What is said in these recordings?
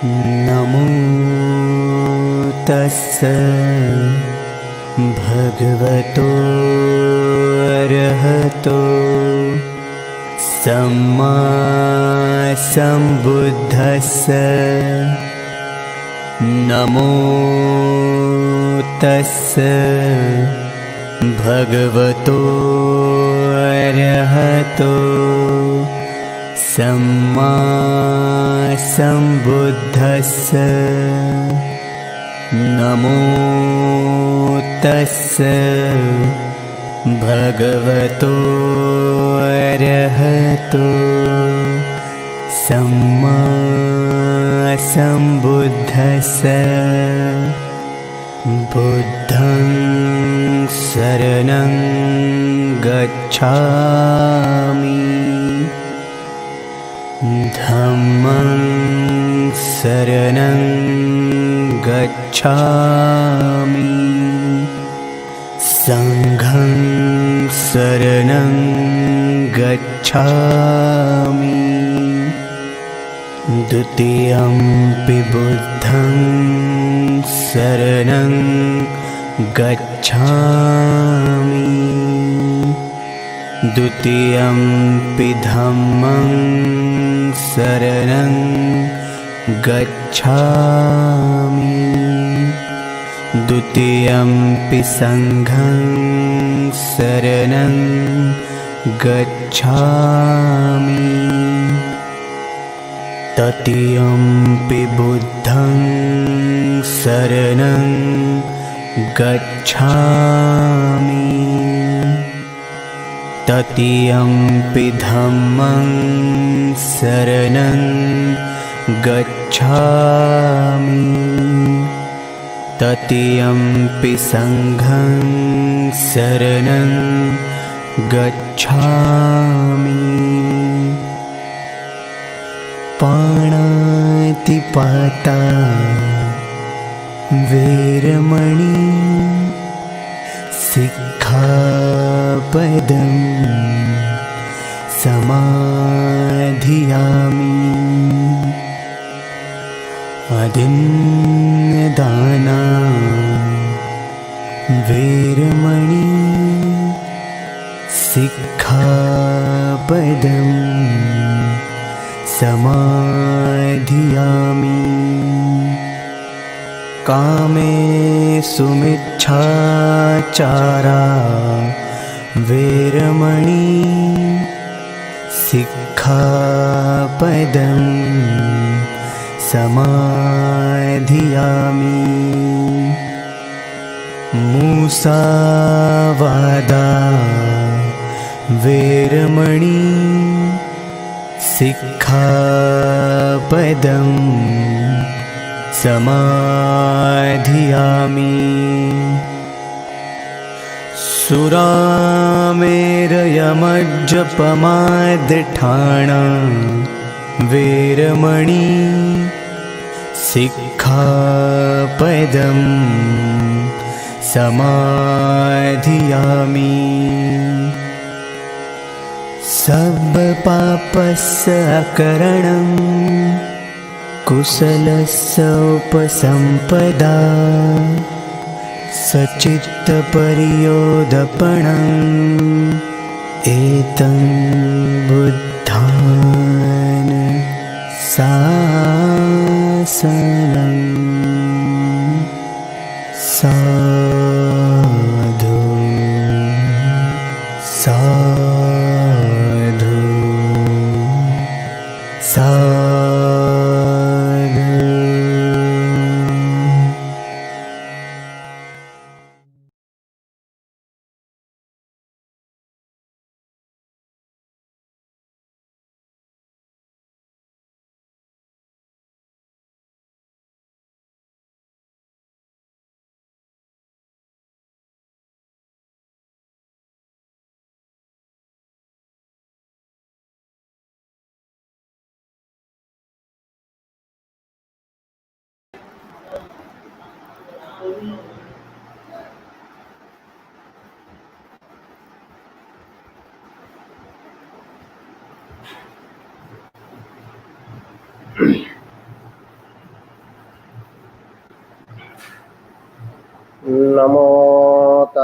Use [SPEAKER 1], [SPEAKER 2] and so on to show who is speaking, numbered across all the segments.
[SPEAKER 1] नमो तस्स भगवतो अरहतो सम्मा सम्बुद्धस्स। नमो तस्स भगवतो अरहतो सम्मा सम्बुद्धस्स। नमो तस्स भगवतो अरहतो सम्मा सम्बुद्धस्स। बुद्धं शरणं गच्छामि, धम्मं शरणं गच्छामि, संघं शरणं गच्छामि, द्वितीयंपि बुद्धं शरणं गच्छामि, द्वितीयंपि धम्मं शरणं गच्छामि, द्वितीयंपि संघं शरणं गच्छामि, तृतीयंपि बुद्धं शरणं गच्छामि, तृतीयंपि धम्मं शरणं गच्छामि, तृतीयंपि संघं शरणं गच्छामि। पाणातिपाता वेरमणि सिक्खापदं समाधियामि, अदिन्नदाना वेरमणि सिक्खापदं समाधियामि, कामेषु मिच्छाचारा वेरमणि सिक्खापदं समाधियामि, मुसावादा वेरमणि सिक्खापदं समाधियामि, सुरामेरयमज्जपमादठाणा वेरमणि सिक्खापदं समाधियामि, सर्वपापस्य अकरणं कुशलस्य उपसम्पदा, सचित्तपरियोदपणम् एतं बुद्धान् शासनं। साधु साधु साधु।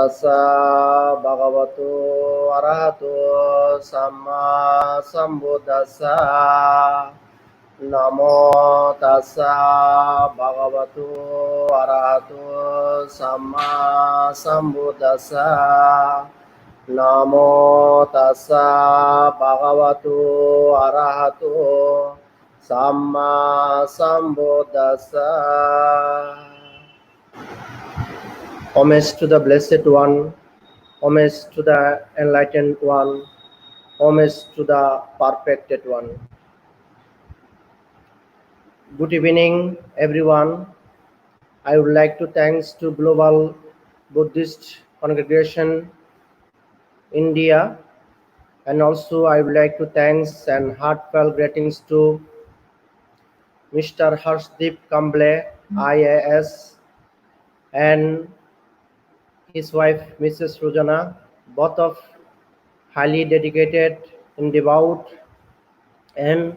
[SPEAKER 2] tassa bhagavato arahato samma sambuddhassa. Namo tassa bhagavato arahato samma sambuddhassa. Namo tassa bhagavato arahato samma sambuddhassa. Homage to the Blessed One, homage to the Enlightened One, homage to the Perfected One. Good evening, everyone. I would like to thanks to Global Buddhist Congregation, India, and also I would like to thanks and heartfelt greetings to Mr. Harshdeep Kamble, IAS, and his wife, Mrs. Rujana, both of highly dedicated and devout and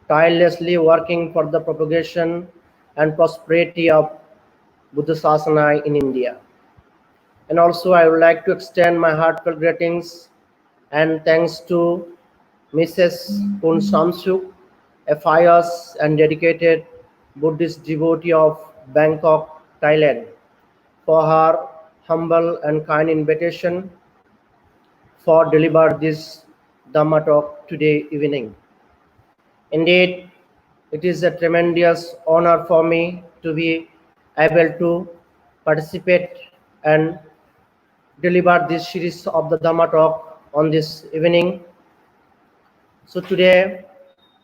[SPEAKER 2] tirelessly working for the propagation and prosperity of Buddha Sasana in India. And also I would like to extend my heartfelt greetings and thanks to Mrs. Kun Samsuk, a pious and dedicated Buddhist devotee of Bangkok, Thailand, for her humble and kind invitation for deliver this Dhamma talk today evening. Indeed, it is a tremendous honor for me to be able to participate and deliver this series of the Dhamma talk on this evening. So today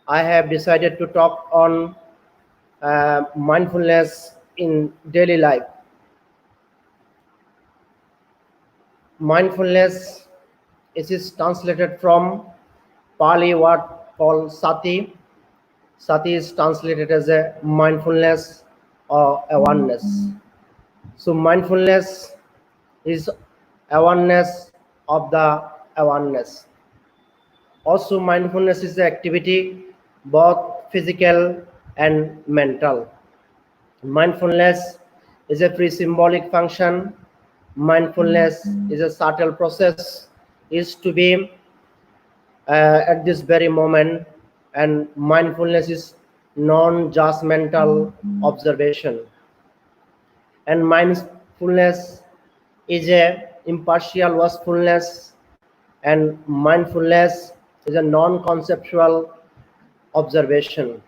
[SPEAKER 2] I have decided to talk on mindfulness in daily life. Mindfulness is translated from Pali word called sati. Sati is translated as a mindfulness or awareness. So mindfulness is awareness of the awareness. Also mindfulness is the activity both physical and mental. Mindfulness is a pre-symbolic function. Mindfulness is a subtle process, is to be at this very moment, and mindfulness is non-judgmental observation. And mindfulness is a impartial watchfulness, and mindfulness is a non-conceptual observation.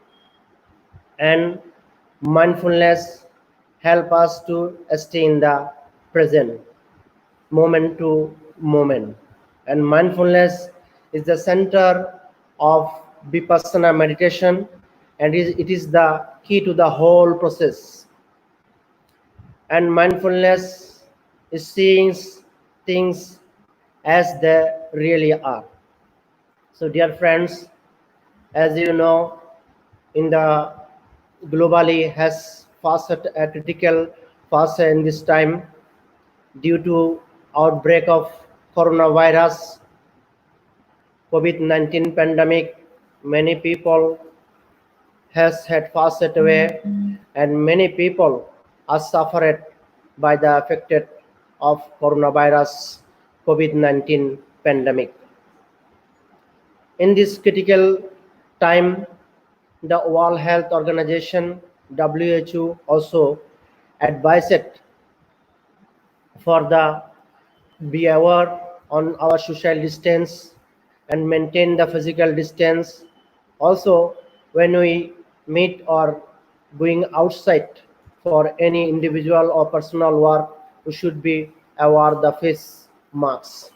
[SPEAKER 2] And mindfulness help us to stay in the present, moment to moment. And mindfulness is the center of vipassana meditation, and it is the key to the whole process. And mindfulness is seeing things as they really are. So dear friends, as you know, in the globally has faced a critical phase in this time due to outbreak of coronavirus, COVID-19 pandemic. Many people has had passed away, and many people are suffered by the affected of coronavirus COVID-19 pandemic. In this critical time, the World Health Organization WHO also advised for the be aware on our social distance and maintain the physical distance. Also, when we meet or going outside for any individual or personal work, we should be aware the face masks.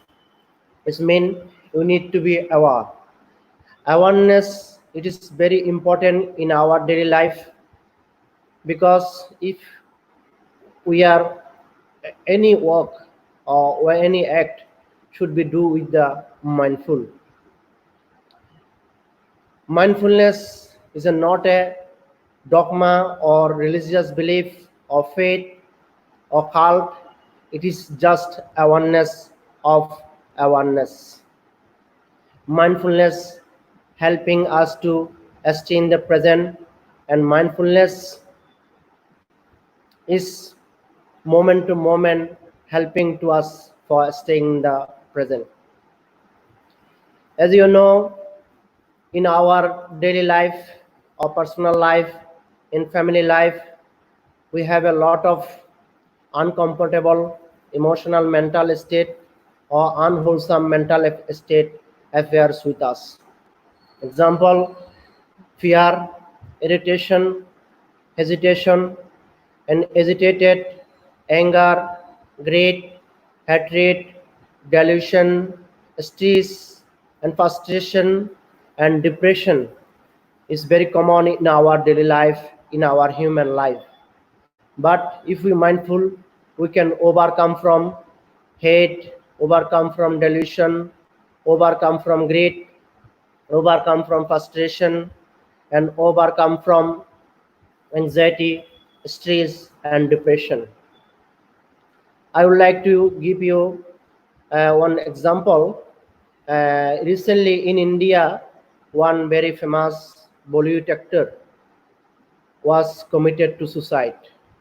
[SPEAKER 2] It means we need to be aware. Awareness, it is very important in our daily life, because if we are any work or any act should be do with the mindful. Mindfulness is not a dogma or religious belief or faith or cult. It is just awareness of awareness. Mindfulness helping us to stay in the present, and mindfulness is moment to moment helping to us for staying in the present. As you know, in our daily life or personal life, in family life, we have a lot of uncomfortable emotional mental state or unwholesome mental state affairs with us. Example, fear, irritation, hesitation, and agitated, anger, greed, hatred, delusion, stress, and frustration, and depression is very common in our daily life, in our human life. But if we mindful, we can overcome from hate, overcome from delusion, overcome from greed, overcome from frustration, and overcome from anxiety, stress, and depression. I would like to give you one example. Recently in India, one very famous Bollywood actor was committed to suicide.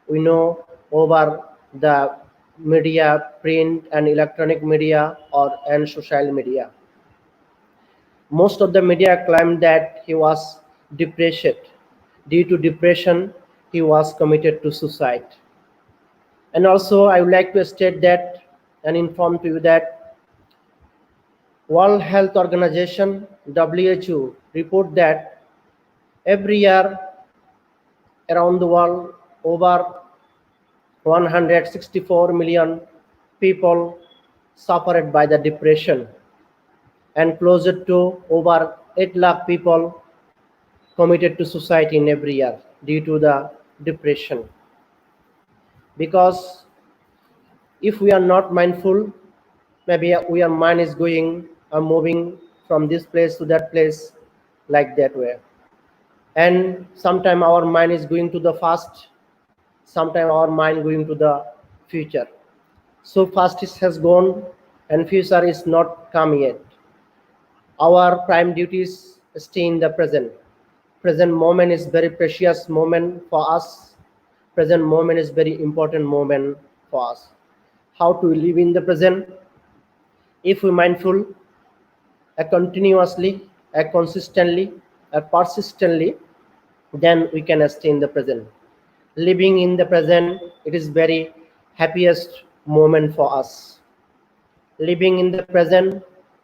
[SPEAKER 2] We know over the media, print and electronic media and social media. Most of the media claimed that he was depressed. Due to depression, he was committed to suicide. And also, I would like to state that and inform to you that World Health Organization (WHO) report that every year around the world over 164 million people suffered by the depression, and closer to over 8 lakh people committed to suicide in every year due to the depression. Because if we are not mindful, maybe our mind is going or moving from this place to that place like that way. And sometime our mind is going to the past, sometime our mind going to the future. So past has gone and future is not come yet. Our prime duty is stay in the present. Present moment is very precious moment for us. Present moment is very important moment for us. How to live in the present? If we mindful, continuously, consistently, persistently, then we can stay in the present. Living in the present, it is very happiest moment for us. Living in the present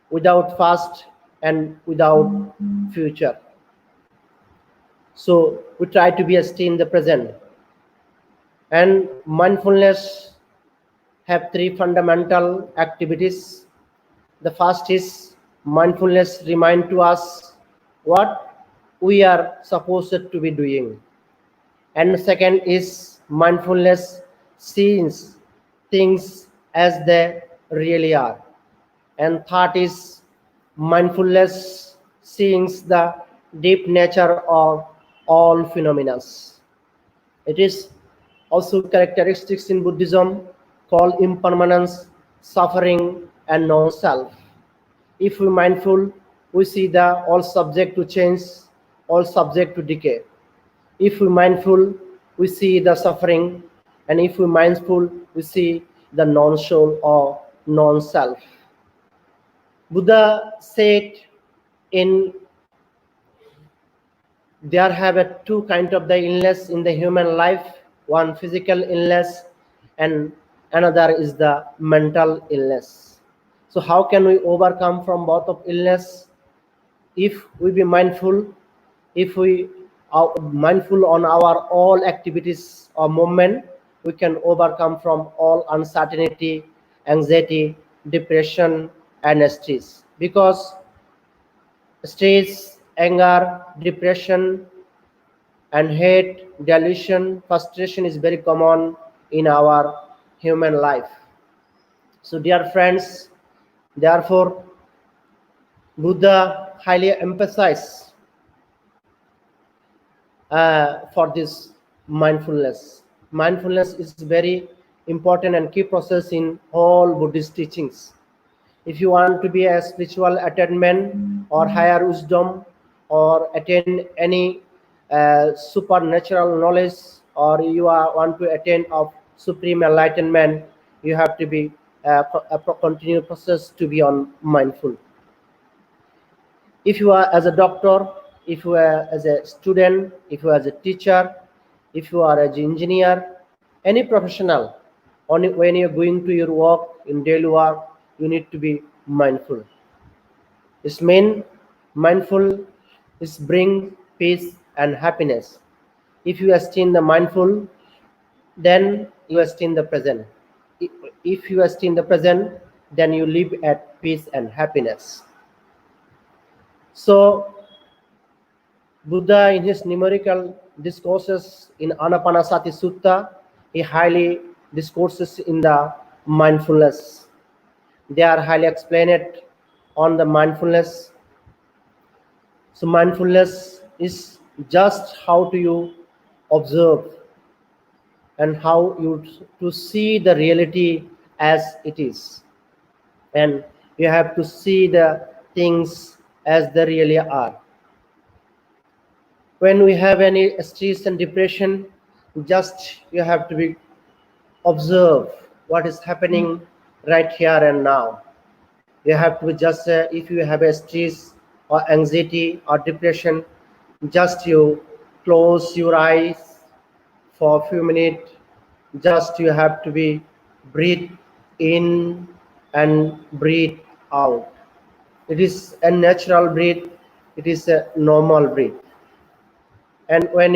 [SPEAKER 2] without past and without future. So we try to be stay in the present. And mindfulness have three fundamental activities. The first is mindfulness remind to us what we are supposed to be doing. And the second is mindfulness sees things as they really are. And third is mindfulness seeing the deep nature of all phenomena. It is also characteristics in Buddhism called impermanence, suffering, and non-self. If we mindful, we see the all subject to change, all subject to decay. If we mindful, we see the suffering, and if we mindful, we see the non-soul or non-self. Buddha said in there have a two kind of the illness in the human life, one physical illness and another is the mental illness. So how can we overcome from both of illness? If we be mindful, if we are mindful on our all activities or movement, we can overcome from all uncertainty, anxiety, depression and stress. Because stress, anger, depression, and hate, delusion, frustration is very common in our human life. So, dear friends, therefore, Buddha highly emphasized for this mindfulness. Mindfulness is very important and key process in all Buddhist teachings. If you want to be a spiritual attainment or higher wisdom or attain any supernatural knowledge, or you want to attain of supreme enlightenment, you have to be a continuous process to be on mindful. If you are as a doctor, if you are as a student, if you are as a teacher, if you are as an engineer, any professional, when you're going to your work, in daily work, you need to be mindful. This mean mindful is bring peace and happiness. If you are still in the mindful, then you are still in the present. If you are still in the present, then you live at peace and happiness. So Buddha, in his numerical discourses in Anapanasati Sutta, he highly discourses in the mindfulness. They are highly explained on the mindfulness. So mindfulness is just how do you observe and how you to see the reality as it is, and you have to see the things as they really are. When we have any stress and depression, just you have to be observe what is happening right here and now. You have to just if you have a stress or anxiety or depression, just you close your eyes for a few minutes. Just you have to be breathe in and breathe out. It is a natural breath, it is a normal breath. And when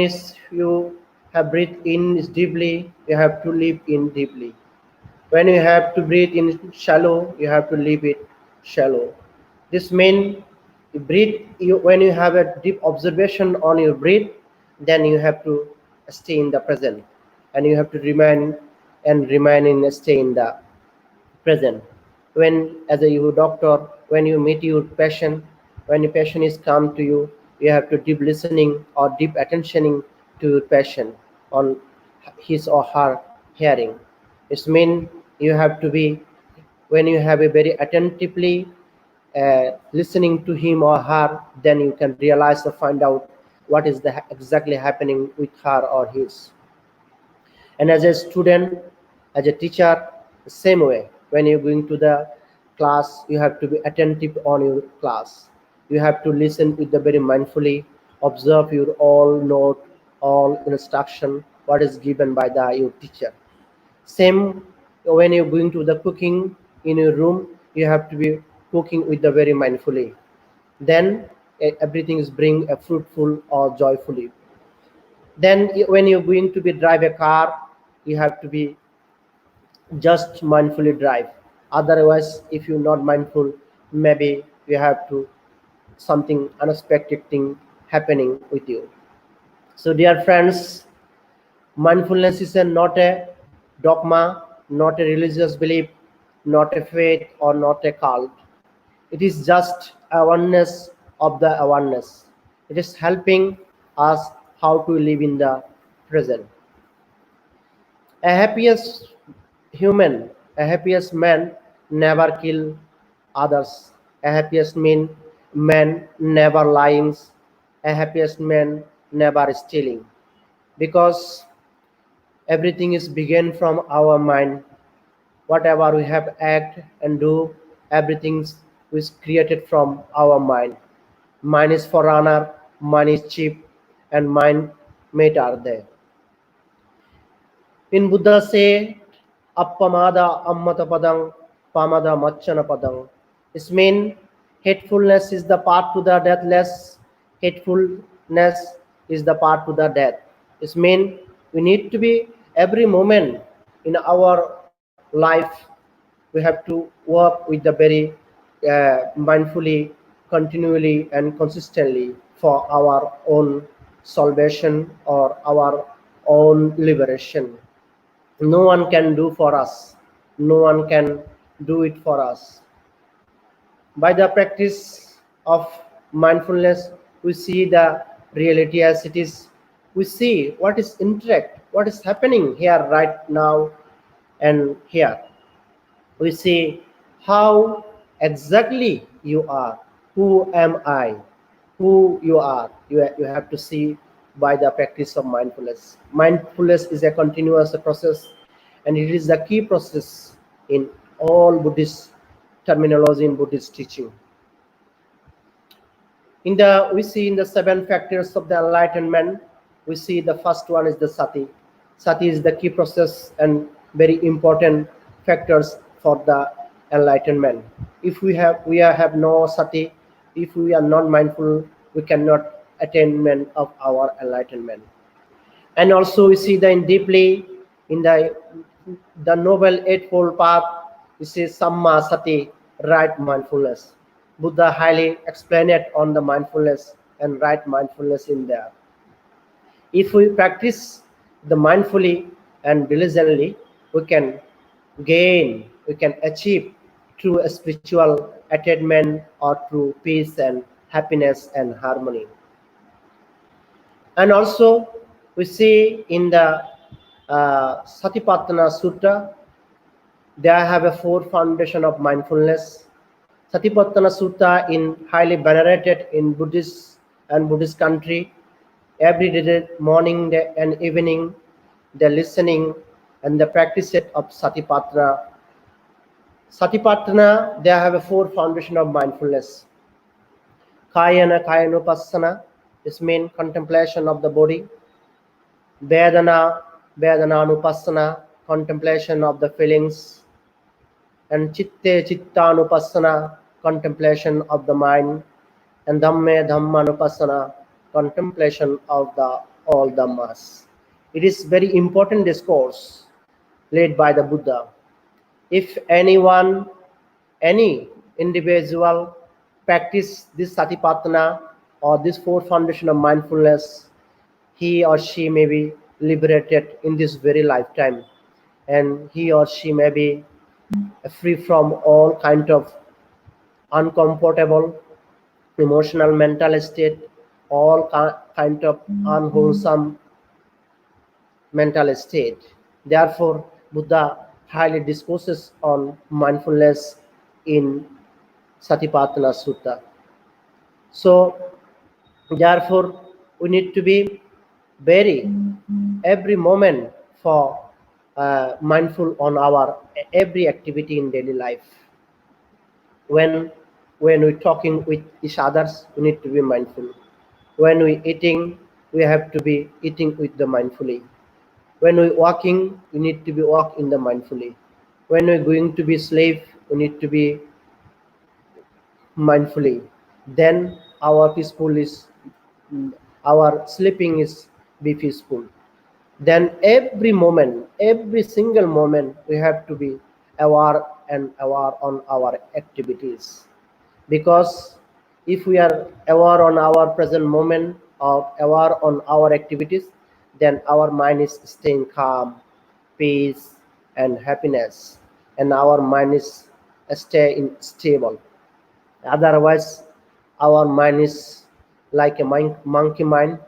[SPEAKER 2] you have breathed in deeply, you have to live in deeply. When you have to breathe in shallow, you have to leave it shallow. This means when you have a deep observation on your breath, then you have to stay in the present, and you have to remain in stay in the present. When as a you doctor, when you meet your patient, when your patient is come to you, you have to deep listening or deep attentioning to your patient on his or her hearing. It means you have to be, when you have a very attentively listening to him or her, then you can realize or find out what is exactly happening with her or his. And as a student, as a teacher, the same way. When you're going to the class, you have to be attentive on your class. You have to listen with the very mindfully, observe your all note, all instruction, what is given by the your teacher. Same when you're going to the cooking in your room, you have to be cooking with the very mindfully. Then everything is bring a fruitful or joyfully. Then when you're going to be drive a car, you have to be just mindfully drive. Otherwise, if you're not mindful, maybe you have to something unexpected thing happening with you. So dear friends, mindfulness is not a dogma, not a religious belief, not a faith, or not a cult. It is just awareness of the awareness. It is helping us how to live in the present. A happiest human, a happiest man never kill others. A happiest man never lying. A happiest man never stealing. Because everything is began from our mind. Whatever we have act and do, everything is created from our mind. Mind is foreigner, mind is cheap, and mind mate are there. In Buddha say, Appamada Ammata Padang, Pamada Machana Padang. This means hatefulness is the path to the deathless, hatefulness is the path to the death. This means we need to be every moment in our life, we have to work with the very mindfully, continually, and consistently for our own salvation or our own liberation. No one can do for us, no one can do it for us. By the practice of mindfulness, we see the reality as it is. We see what is interact, what is happening here right now and here. We see how exactly you are. Who am I? Who you are? You have to see by the practice of mindfulness. Mindfulness is a continuous process, and it is the key process in all Buddhist terminology in Buddhist teaching. We see in the 7 factors of the enlightenment, we see the first one is the sati. Sati is the key process and very important factors for the enlightenment. If we have no sati, if we are not mindful, we cannot attainment of our enlightenment. And also we see the in deeply in the noble eightfold path, we see samma sati, right mindfulness. Buddha highly explained it on the mindfulness and right mindfulness in there. If we practice the mindfully and diligently, we can achieve through a spiritual attainment or through peace and happiness and harmony. And also we see in the Satipatthana Sutta, they have a 4 foundation of mindfulness. Satipatthana Sutta in highly venerated in Buddhist and Buddhist country. Every day, morning and evening, they're listening and the practice it of Satipatthana. Satipatthana, they have a 4 foundation of mindfulness. Kayana Kayanupassana, this means contemplation of the body. Vedananupassana, contemplation of the feelings. And Chittanupassana, contemplation of the mind. And Dhammanupassana, contemplation of the all Dhammas. It is very important discourse led by the Buddha. If any individual practice this Satipatthana or this 4 foundation of mindfulness, he or she may be liberated in this very lifetime, and he or she may be free from all kind of uncomfortable emotional mental state, all kind of unwholesome mental state. Therefore, Buddha highly discourses on mindfulness in Satipatthana Sutta. So, therefore, we need to be very every moment for mindful on our every activity in daily life. When we're talking with each others, we need to be mindful. When we eating, we have to be eating with the mindfully. When we walking, we need to be walk in the mindfully. When we're going to be slave, we need to be mindfully. Then our sleeping is be peaceful. Then every moment, every single moment, we have to be aware on our activities. Because if we are aware on our present moment or aware on our activities, then our mind is staying calm, peace, and happiness, and our mind is stable. Otherwise, our mind is like a monkey mind,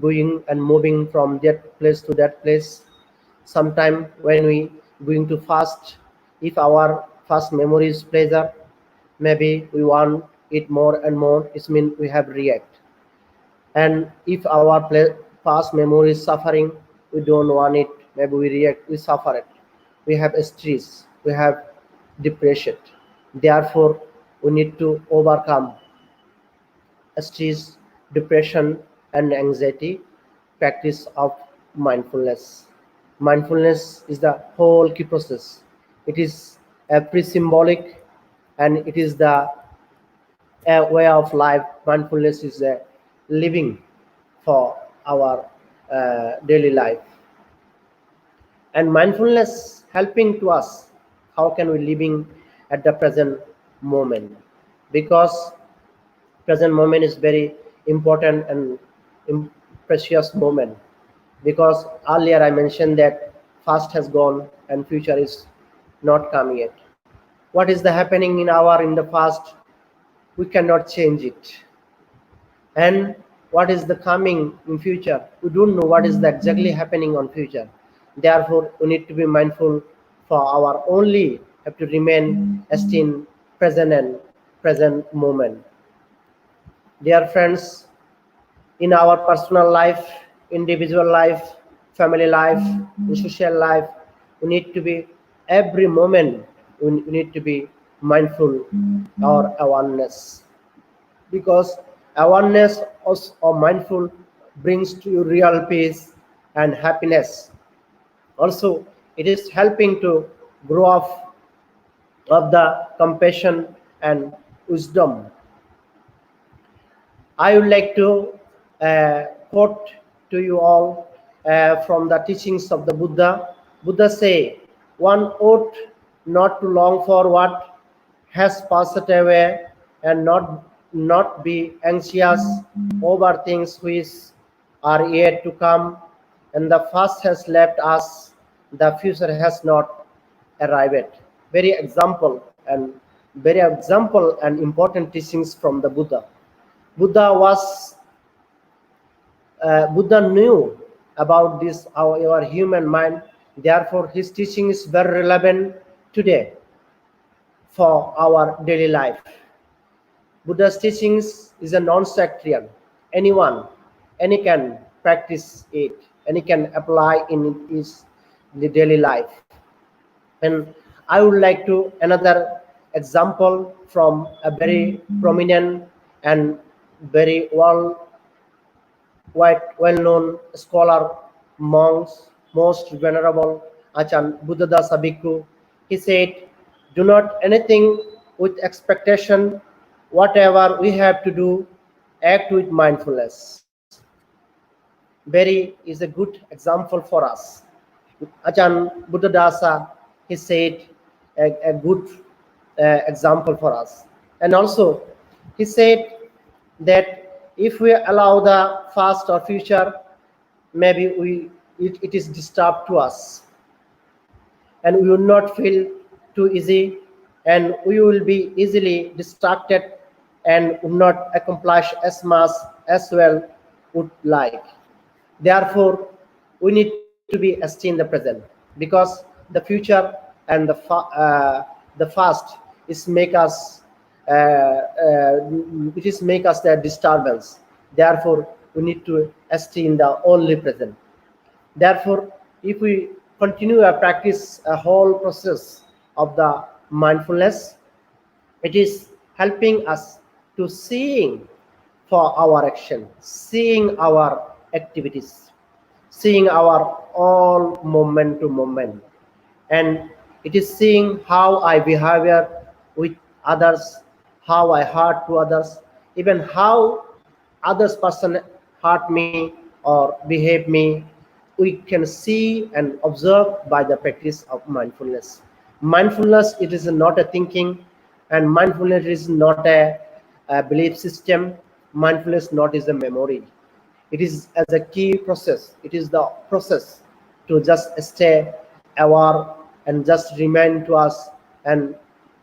[SPEAKER 2] going and moving from that place to that place. Sometime when we going to fast, if our fast memory is pleasure, maybe we want it more and more. It means we have react. And if our past memory is suffering, we don't want it. Maybe we react. We suffer it. We have stress. We have depression. Therefore, we need to overcome stress, depression, and anxiety. Practice of mindfulness. Mindfulness is the whole key process. It is a pre-symbolic, and it is the a way of life. Mindfulness is a living for our daily life. And mindfulness helping to us, how can we living at the present moment? Because present moment is very important and precious moment. Because earlier I mentioned that past has gone and future is not coming yet. What is the happening in the past? We cannot change it. And what is the coming in future? We don't know what is the exactly happening on future. Therefore, we need to be mindful for our only have to remain as in present moment. Dear friends, in our personal life, individual life, family life, in social life, we need to be every moment, we need to be mindful or awareness, because awareness or mindful brings to you real peace and happiness. Also, it is helping to grow up of the compassion and wisdom. I would like to quote to you all from the teachings of the Buddha. Buddha say, one ought not to long for what has passed away, and not be anxious over things which are yet to come, and the past has left us, the future has not arrived. Very example and important teachings from the Buddha. Buddha knew about this our human mind. Therefore, his teaching is very relevant today for our daily life. Buddha's teachings is a non-sectarian. Anyone, any can practice it, any can apply in his daily life. And I would like to another example from a very prominent and very well-known scholar, monks, most venerable Achan Buddhadasa Bhikku. He said, "Do not anything with expectation. Whatever we have to do, act with mindfulness." Very is a good example for us. Ajahn Buddhadasa, he said a good example for us. And also, he said that if we allow the past or future, maybe it is disturbed to us, and we will not feel too easy, and we will be easily distracted and would not accomplish as much as well would like. Therefore, we need to be esteem the present, because the future and the past is make us it is make us the disturbance. Therefore, we need to esteem the only present. Therefore, if we continue to practice a whole process of the mindfulness, it is helping us to seeing for our action, seeing our activities, seeing our all moment to moment, and it is seeing how I behavior with others, how I hurt to others, even how others person hurt me or behave me. We can see and observe by the practice of mindfulness. Mindfulness, it is not a thinking, and mindfulness is not a belief system. Mindfulness not is a memory. It is as a key process. It is the process to just stay aware and just remain to us and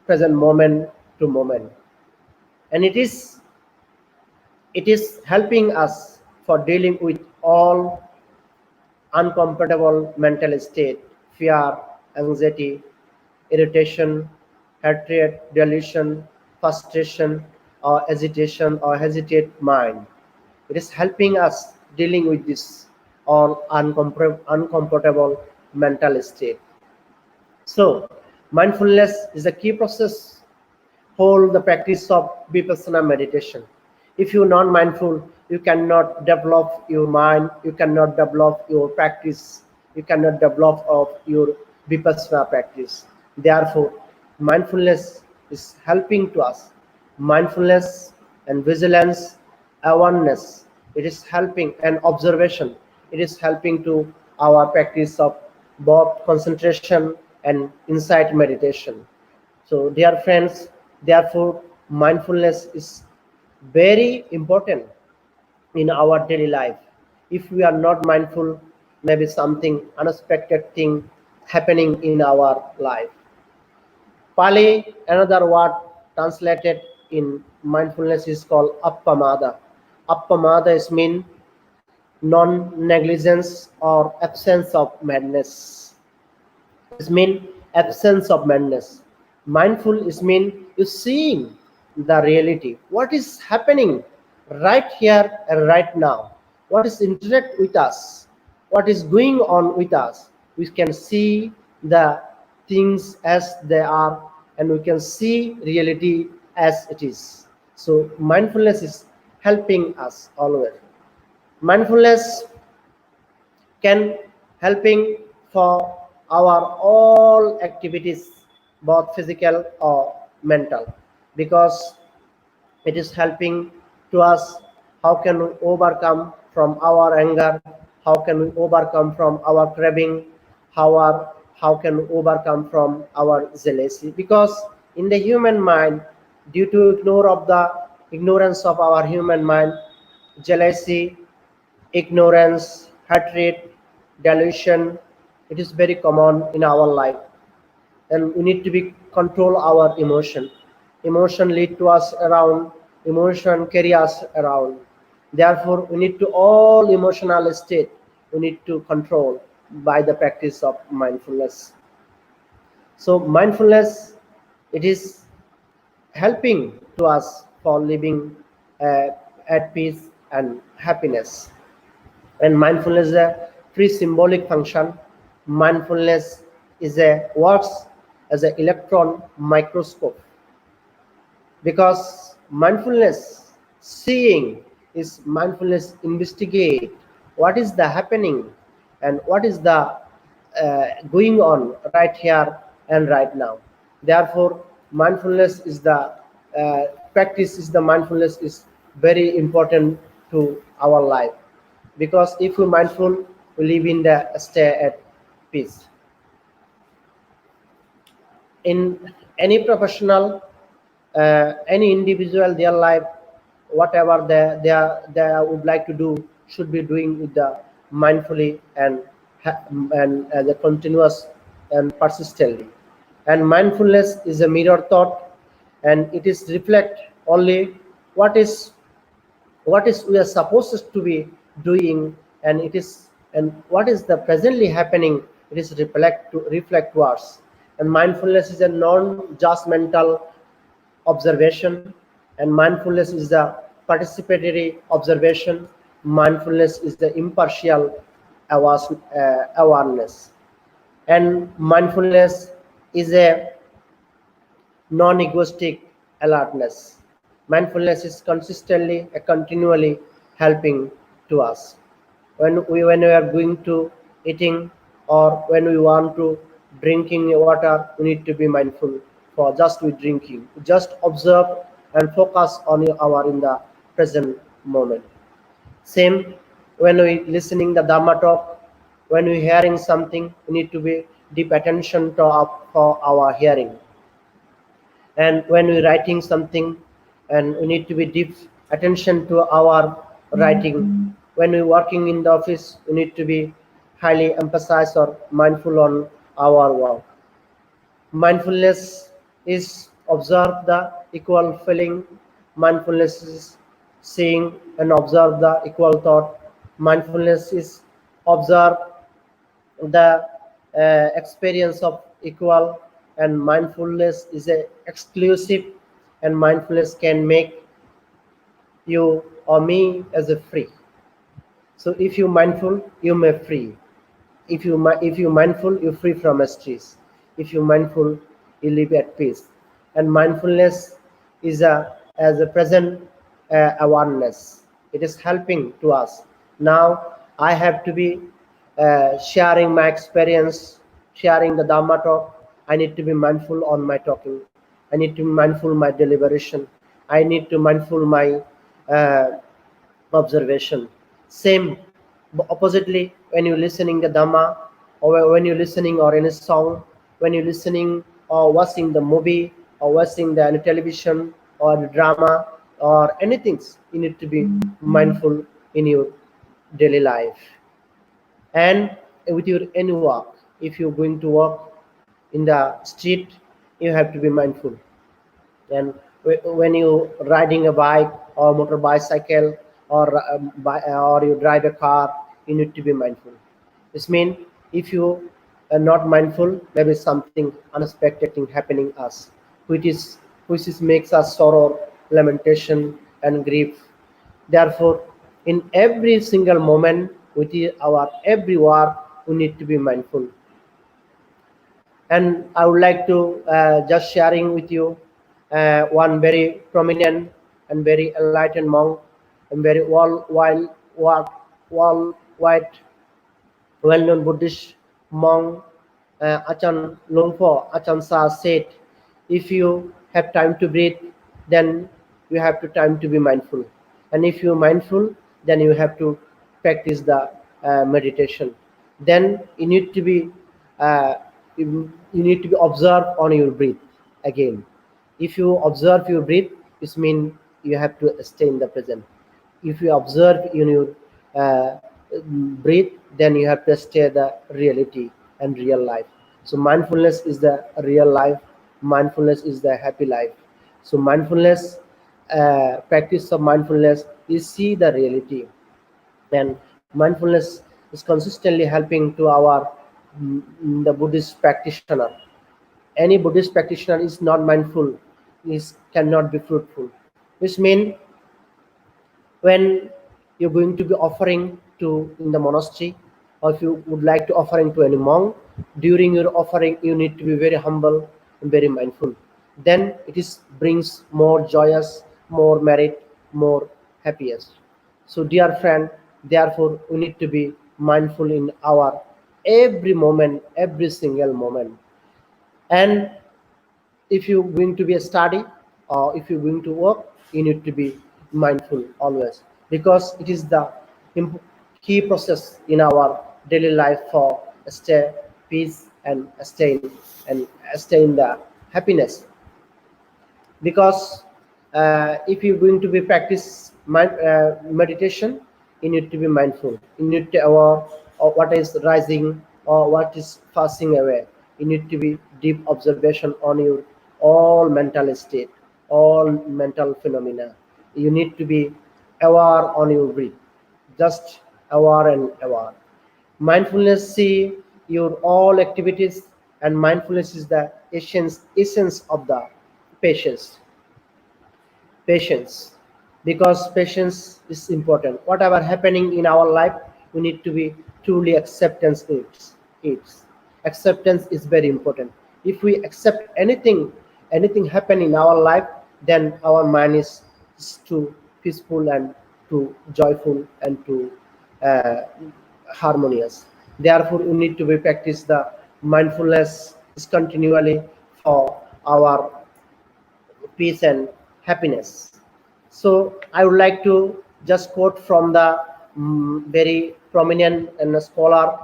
[SPEAKER 2] present moment to moment. And it is helping us for dealing with all uncomfortable mental state, fear, anxiety, irritation, hatred, delusion, frustration, or agitation or hesitate mind. It is helping us dealing with this all uncomfortable mental state. So, mindfulness is a key process whole the practice of vipassana meditation. If you're not mindful, you cannot develop your mind, you cannot develop your practice, you cannot develop of your vipassana practice. Therefore, mindfulness is helping to us. Mindfulness and vigilance, awareness, it is helping, and observation, it is helping to our practice of both concentration and insight meditation. So, dear friends, therefore, mindfulness is very important in our daily life. If we are not mindful, maybe something unexpected thing happening in our life. Pali, another word translated in mindfulness is called appamada. Appamada is mean non-negligence or absence of madness. Is mean absence of madness. Mindful is mean you seeing the reality. What is happening right here and right now? What is interact with us? What is going on with us? We can see the things as they are, and we can see reality as it is. So mindfulness is helping us always. Mindfulness can helping for our all activities, both physical or mental, because it is helping to us how can we overcome from our anger, how can we overcome from our craving, how can we overcome from our jealousy, because in the human mind, due to ignorance of our human mind, jealousy, ignorance, hatred, delusion, it is very common in our life, and we need to be control our emotion. Emotion lead to us around, emotion carry us around. Therefore we need to all emotional state we need to control by the practice of mindfulness. So mindfulness, it is helping to us for living uh, at peace and happiness. And mindfulness is a free symbolic function. Mindfulness is a works as an electron microscope, because mindfulness seeing is mindfulness investigate what is the happening and what is the going on right here and right now. Therefore mindfulness is the practice is the mindfulness is very important to our life, because if we mindful, we live in the stay at peace. In any professional, any individual, their life, whatever they would like to do, should be doing with the mindfully and and as a continuous and persistently. And mindfulness is a mirror thought, and it is reflect only what is we are supposed to be doing, and it is and what is the presently happening, it is reflect towards. And mindfulness is a non-judgmental observation, and mindfulness is the participatory observation. Mindfulness is the impartial awareness, and mindfulness is a non-egoistic alertness. Mindfulness is consistently and continually helping to us. When we are going to eating, or when we want to drinking water, we need to be mindful for just we drinking. Just observe and focus on our in the present moment. Same when we listening the Dhamma talk, when we hearing something, we need to be deep attention to for our hearing. And when we're writing something, and we need to be deep attention to our writing. When we're working in the office, we need to be highly emphasized or mindful on our work. Mindfulness is observe the equal feeling. Mindfulness is seeing and observe the equal thought. Mindfulness is observe the experience of equal. And mindfulness is a exclusive, and mindfulness can make you or me as a free. So if you mindful, you may free. If you mindful, you free from stress. If you mindful, you live at peace. And mindfulness is a as a present awareness. It is helping to us. Now I have to be sharing my experience, sharing the Dhamma talk. I need to be mindful on my talking. I need to be mindful my deliberation. I need to mindful my uh, observation. Same oppositely, when you're listening the Dhamma, or when you're listening or any song, when you're listening or watching the movie or watching the any television or the drama or anything, you need to be mindful in your daily life. And with your any work, if you're going to work in the street, you have to be mindful. And when you riding a bike or motor bicycle, or you drive a car, you need to be mindful. This means if you are not mindful, there is something unexpected thing happening us, which is makes us sorrow, lamentation, and grief. Therefore in every single moment with our every work, we need to be mindful. And I would like to just sharing with you one very prominent and very enlightened monk and very worldwide well-known Buddhist monk Achan Lungpo, Achan Sa said, if you have time to breathe, then you have to time to be mindful. And if you're mindful, then you have to practice the meditation. Then uh, you need to be observed on your breath again. If you observe your breath, it means you have to stay in the present. If you observe in your uh, breathe, then you have to stay the reality and real life. So mindfulness is the real life. Mindfulness is the happy life. So mindfulness, practice of mindfulness is see the reality. And mindfulness is consistently helping to our the Buddhist practitioner. Any Buddhist practitioner is not mindful, is cannot be fruitful, which means when you're going to be offering to in the monastery, or if you would like to offering to any monk, during your offering you need to be very humble and very mindful. Then it is brings more joyous, more merit, more happiness. So dear friend, therefore we need to be mindful in our every moment, every single moment. And if you're going to be a study or if you're going to work, you need to be mindful always, because it is the key process in our daily life for stay peace and stay in the happiness. Because if you're going to be practice meditation, you need to be mindful, you need to aware of what is rising or what is passing away. You need to be deep observation on your all mental state, all mental phenomena. You need to be aware on your breath, just aware and aware. Mindfulness see your all activities, and mindfulness is the essence of the patience. Patience, because patience is important. Whatever happening in our life, we need to be truly acceptance it. Acceptance is very important. If we accept anything happen in our life, then our mind is too peaceful and too joyful and too uh, harmonious. Therefore we need to be practice the mindfulness is continually for our peace and happiness. So I would like to just quote from the very prominent and a scholar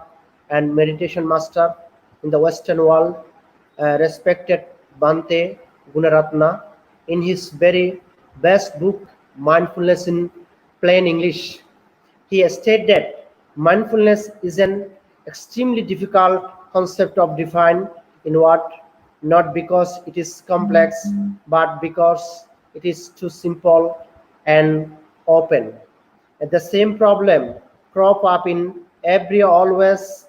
[SPEAKER 2] and meditation master in the Western world, respected Bhante Gunaratna, in his very best book, Mindfulness in Plain English. He stated that mindfulness is an extremely difficult concept of define in what, not because it is complex, but because it is too simple and open. And the same problem crop up in every always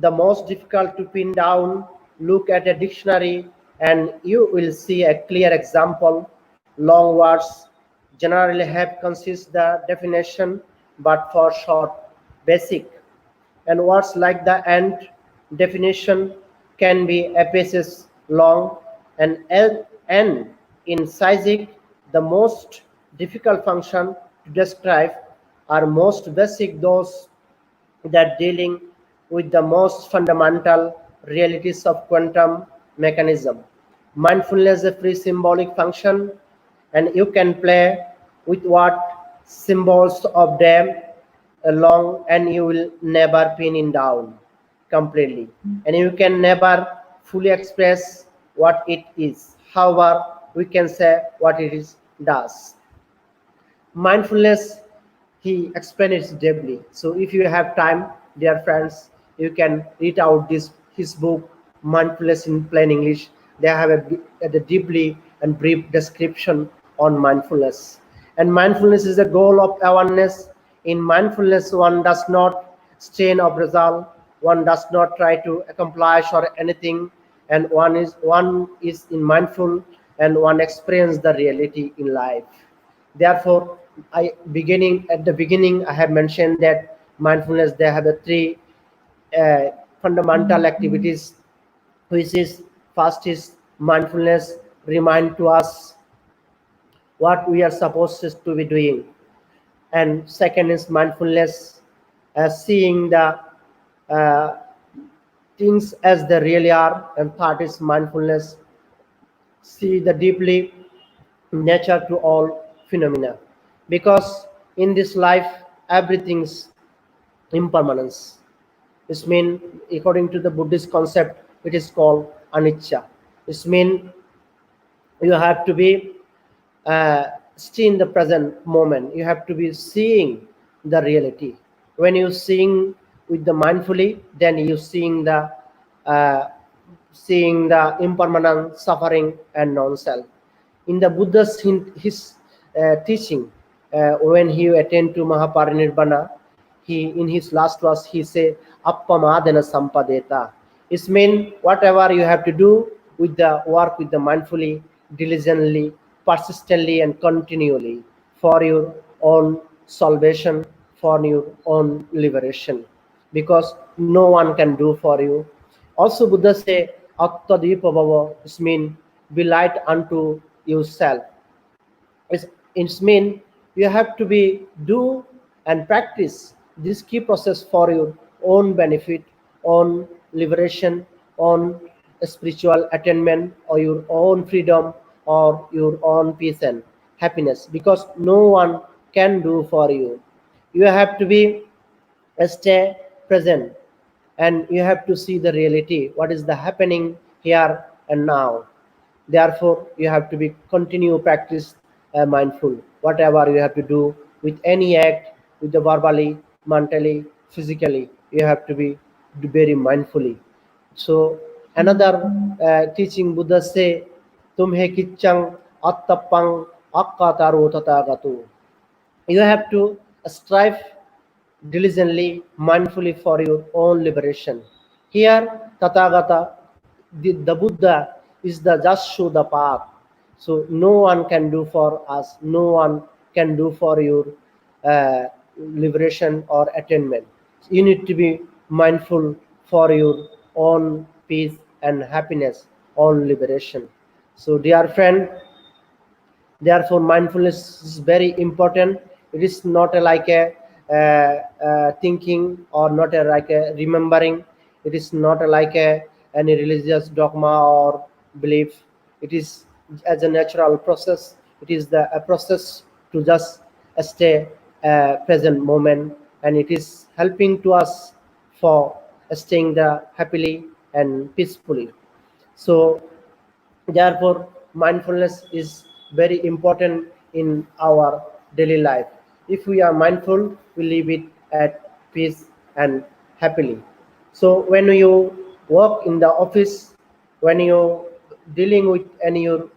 [SPEAKER 2] the most difficult to pin down. Look at a dictionary and you will see a clear example. Long words generally have consist the definition, but for short, basic. And words like the and definition can be a pages long, and n in Sizic, the most difficult function to describe are most basic, those that dealing with the most fundamental realities of quantum mechanism. Mindfulness is a free symbolic function, and you can play with what symbols of them along, and you will never pin it down completely. And you can never fully express what it is. However, we can say what it is does. Mindfulness, he explained it deeply. So if you have time, dear friends, you can read out this his book, Mindfulness in Plain English. They have a deeply and brief description on mindfulness. And mindfulness is the goal of awareness. In mindfulness, one does not strain of result, one does not try to accomplish or anything, and one is in mindful, and one experience the reality in life. Therefore, at the beginning, I have mentioned that mindfulness, they have the three fundamental activities. which is first is mindfulness, remind to us what we are supposed to be doing, and second is mindfulness, seeing the uh, things as they really are, and third is mindfulness, see the deeply nature to all phenomena, because in this life everything's impermanence. This mean, according to the Buddhist concept, it is called anicca. This mean you have to be uh, stay in the present moment. You have to be seeing the reality. When you seeing with the mindfully, then you uh, seeing the impermanent suffering and non-self. In the Buddha's his teaching, when he attained to Mahaparinirvana, he in his last verse he say appamadana sampadeta. It means whatever you have to do with the work with the mindfully, diligently, persistently and continually for your own salvation, for your own liberation, because no one can do for you. Also Buddha say attadipa bhava, this mean be light unto yourself. It's mean you have to be do and practice this key process for your own benefit, own liberation, own spiritual attainment, or your own freedom, or your own peace and happiness, because no one can do for you. You have to be stay present, and you have to see the reality what is the happening here and now. Therefore you have to be continue practice mindful whatever you have to do with any act, with the verbally, mentally, physically, you have to be very mindfully. So another teaching Buddha say tumhe kichang attapang akkataru tathagatu. You have to strive diligently, mindfully for your own liberation. Here, Tathagata, the Buddha is the just show the path. So no one can do for us, no one can do for your liberation or attainment. You need to be mindful for your own peace and happiness, own liberation. So, dear friend, therefore mindfulness is very important. It is not like a thinking, or not like a remembering. It is not like a any religious dogma or belief. It is as a natural process. It is a process to just stay present moment, and it is helping to us for staying the happily and peacefully. So therefore, mindfulness is very important in our daily life. If we are mindful, we live it at peace and happily. So when you work in the office, when you dealing with any your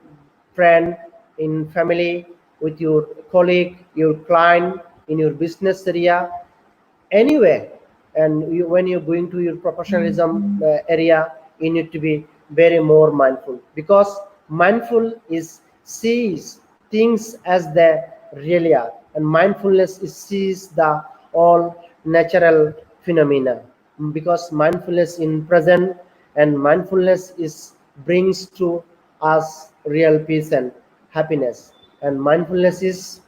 [SPEAKER 2] friend, in family, with your colleague, your client, in your business area, anyway, and when you're going to your professionalism area, you need to be very more mindful, because mindful is sees things as they really are, and mindfulness is sees the all natural phenomena, because mindfulness in present, and mindfulness is brings to us real peace and happiness, and mindfulness is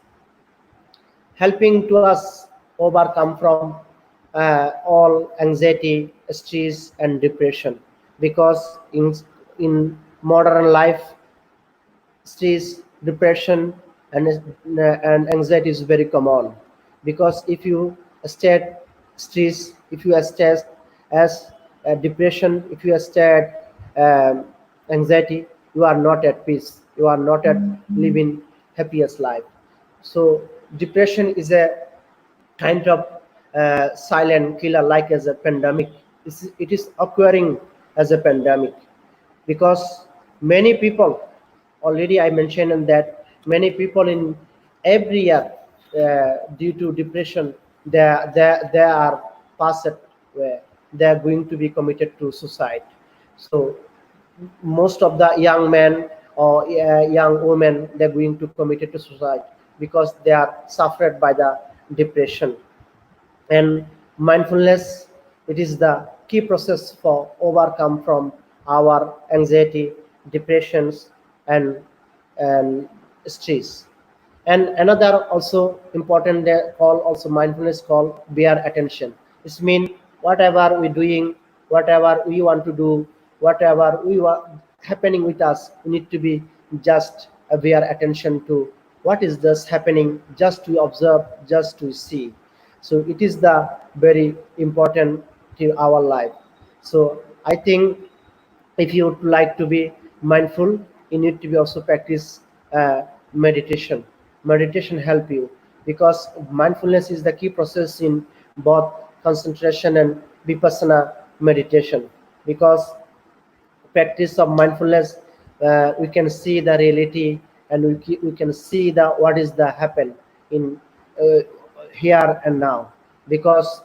[SPEAKER 2] helping to us overcome from all anxiety, stress, and depression. Because in modern life, stress, depression, and anxiety is very common. Because if you state stress, if you are stressed as depression, if you are state anxiety, you are not at peace. You are not at living happiest life. So depression is a kind of silent killer, like as a pandemic. It is occurring as a pandemic, because many people, already I mentioned that many people in every year, due to depression, they are past where they are going to be committed to suicide. So most of the young men or young women, they're going to commit it to suicide, because they are suffered by the depression. And mindfulness, it is the key process for overcome from our anxiety, depressions, and stress. And another also important call, also mindfulness call, bare attention. This means whatever we're doing, whatever we want to do, whatever we want happening with us, we need to be just aware attention to what is just happening, just to observe, just to see. So it is the very important to our life. So I think if you would like to be mindful, you need to be also practice meditation. Meditation help you, because mindfulness is the key process in both concentration and vipassana meditation. Because practice of mindfulness, we can see the reality, and we can see the what is the happen in uh, here and now. Because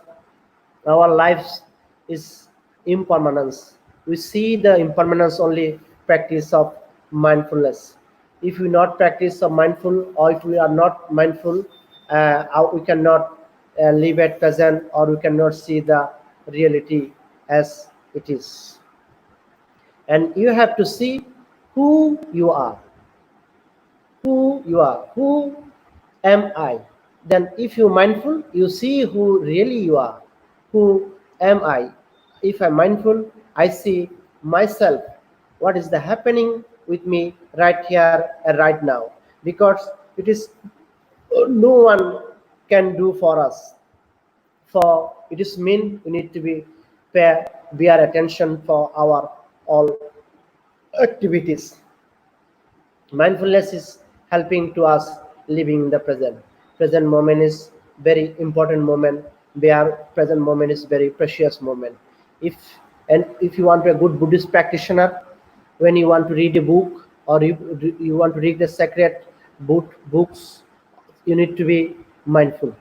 [SPEAKER 2] our lives is impermanence. We see the impermanence only practice of mindfulness. If we not practice of mindful, or if we are not mindful, we cannot live at present, or we cannot see the reality as it is. And you have to see who you are, who am I. Then if you mindful, you see who really you are, who am I. If I'm mindful, I see myself, what is the happening with me right here and right now. Because it is no one can do for us. For it is mean we need to be pay bear attention for our all activities. Mindfulness is helping to us living in the present moment is very important moment, where present moment is very precious moment. If and if you want to be a good Buddhist practitioner, when you want to read a book, or you want to read the sacred books, you need to be mindful.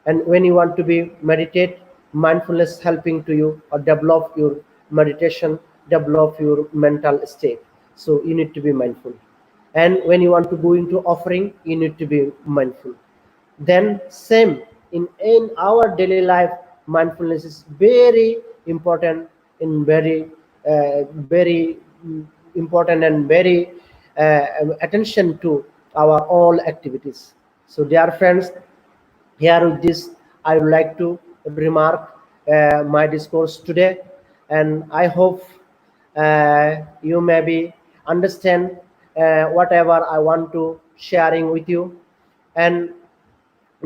[SPEAKER 2] And when you want to be meditate, mindfulness helping to you or develop your meditation, develop your mental state. So you need to be mindful. And when you want to go into offering, you need to be mindful. Then same in our daily life, mindfulness is very important, in very important, and very attention to our all activities. So dear friends, here with this, I would like to remark my discourse today, and I hope you maybe understand whatever I want to sharing with you. And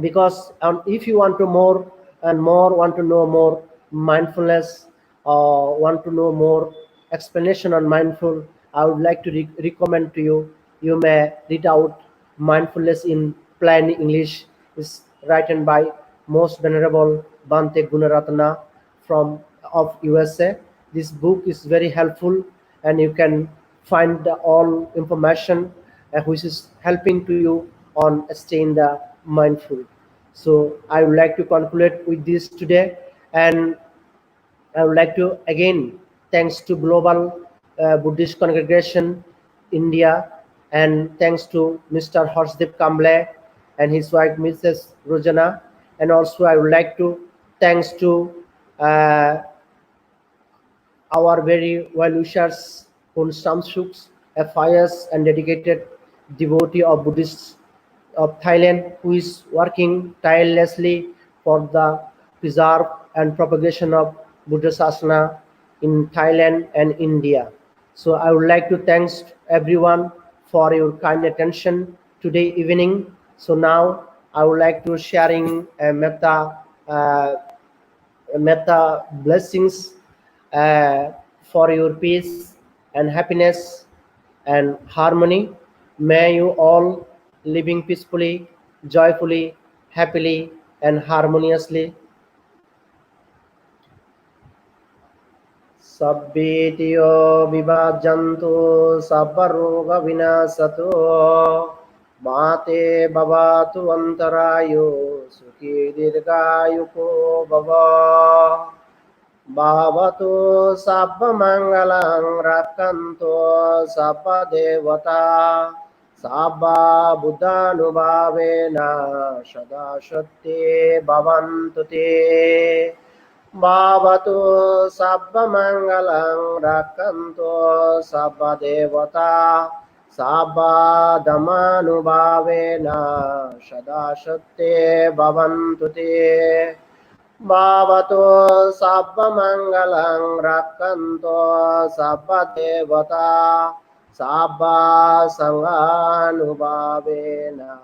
[SPEAKER 2] because if you want to more and more want to know more mindfulness, or want to know more explanation on mindful, I would like to recommend to you, you may read out Mindfulness in Plain English. Is written by most venerable Bante Gunaratana from of USA. This book is very helpful, and you can find all information which is helping to you on staying the mindful. So I would like to conclude with this today, and I would like to again thanks to Global Buddhist Congregation India, and thanks to Mr. Horsdeep Kamble and his wife Mrs. Rojana. And also I would like to thanks to uh, our very well wishers Hun Samsuks, a pious and dedicated devotee of Buddhists of Thailand, who is working tirelessly for the preserve and propagation of Buddha Sasana in Thailand and India. So I would like to thanks everyone for your kind attention today evening. So now I would like to sharing a metta blessings for your peace and happiness and harmony. May you all living peacefully, joyfully, happily, and harmoniously. Sabbitiyo vibhajantu sabbaroga vinasatu mate bhavatu antarayo sukhi dirghayuko bhava. Bhavatu sabba mangalang rakanto sabba devata sabba buddhanubhavena sada shakti bhavantu te. Bhavatu sabba mangalang rakanto sabba devata sabba dhamanubhavena sadashate bhavantu te. Bhavato sabba mangalang rakanto sabba devata sabba sanganubhavena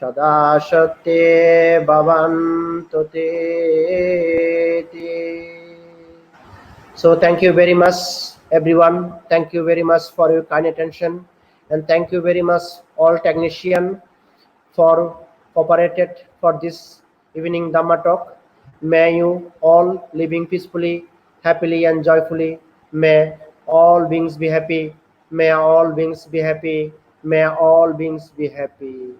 [SPEAKER 2] sadashate bhavantu te. So thank you very much everyone. Thank you very much for your kind attention, and thank you very much all technician for cooperated for this evening Dhamma talk. May you all living peacefully, happily and joyfully. May all beings be happy. May all beings be happy. May all beings be happy.